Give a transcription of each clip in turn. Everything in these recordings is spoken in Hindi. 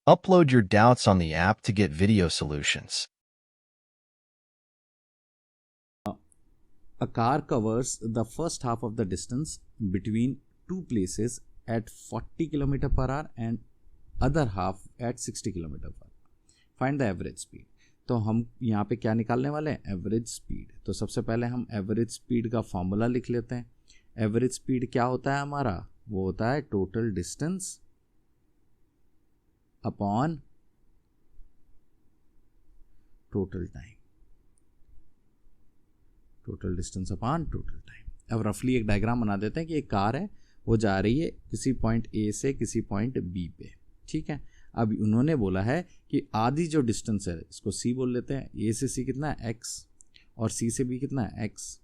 Upload your doubts on the app to get video solutions. A car covers the first half of the distance between two places at 40 km per hour and other half at 60 km per hour. Find the average speed. तो हम यहाँ पे क्या निकालने वाले हैं? Average speed. तो सबसे पहले हम एवरेज स्पीड का फॉर्मूला लिख लेते हैं. एवरेज स्पीड क्या होता है हमारा? वो होता है total distance upon total time. Total distance upon total time. अब रफली एक डायग्राम बना देते हैं कि एक कार है, वो जा रही है किसी पॉइंट ए से किसी पॉइंट बी पे. ठीक है. अब उन्होंने बोला है कि आधी जो डिस्टेंस है, इसको सी बोल लेते हैं. ए से सी कितना है? एक्स. और सी से बी कितना है? एक्स.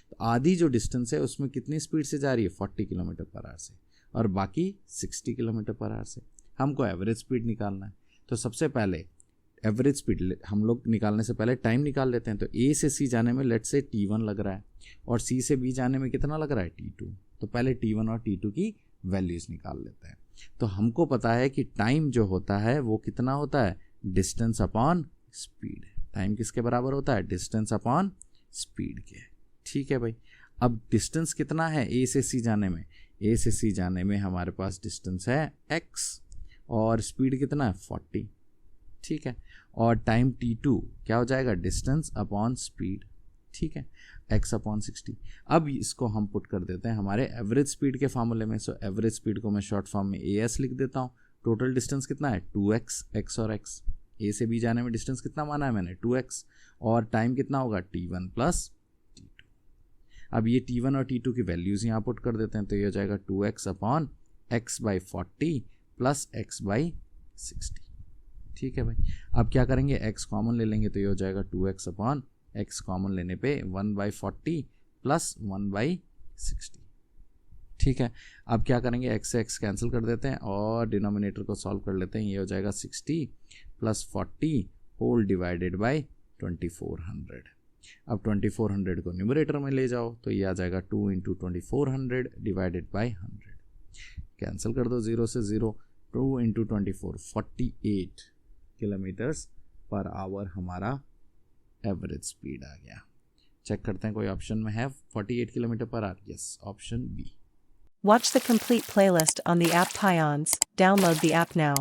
तो आधी जो डिस्टेंस है उसमें कितनी स्पीड से जा रही है? 40 किलोमीटर पर आवर से, और बाकी 60 किलोमीटर पर आवर से. हमको एवरेज स्पीड निकालना है. तो सबसे पहले एवरेज स्पीड हम लोग निकालने से पहले टाइम निकाल लेते हैं. तो ए से सी जाने में लेट से T1 लग रहा है, और सी से बी जाने में कितना लग रहा है? T2. तो पहले T1 और T2 की वैल्यूज निकाल लेते हैं. तो हमको पता है कि टाइम जो होता है वो कितना होता है? Distance upon speed. टाइम किसके बराबर होता है? डिस्टेंस अपॉन स्पीड के. ठीक है भाई. अब डिस्टेंस कितना है ए से सी जाने में? ए से सी जाने में हमारे पास डिस्टेंस है x, और स्पीड कितना है? 40. ठीक है. और टाइम T2 क्या हो जाएगा? Distance upon speed. ठीक है. x upon 60. अब इसको हम पुट कर देते हैं हमारे एवरेज स्पीड के फार्मूले में. सो एवरेज स्पीड को मैं शॉर्ट फॉर्म में AS लिख देता हूँ. टोटल डिस्टेंस कितना है? 2x. x और x. ए से बी जाने में डिस्टेंस कितना माना है मैंने? 2x. और टाइम कितना होगा? T1 plus T2. अब ये T1 और T2 की वैल्यूज़ यहाँ पुट कर देते हैं. तो ये हो जाएगा 2x upon x by 40 plus x by 60. ठीक है भाई. अब क्या करेंगे? x कॉमन ले लेंगे. तो ये हो जाएगा 2x अपॉन x कॉमन लेने पे 1/40 प्लस 1/60. ठीक है. अब क्या करेंगे? x से x कैंसिल कर देते हैं और डिनोमिनेटर को सॉल्व कर लेते हैं. ये हो जाएगा 60 प्लस 40 होल डिवाइडेड बाई 2400. अब 2400 को न्यूमरेटर में ले जाओ तो ये आ जाएगा 2 इंटू 2400 डिवाइडेड बाई 100. कैंसिल कर दो 0 से 0. 2 इंटू 24 48 किलोमीटर्स पर आवर हमारा एवरेज स्पीड आ गया. चेक करते हैं कोई ऑप्शन में है 48 kilometre per hour. Yes, option B. Watch the complete playlist on the app Pions. Download the app now.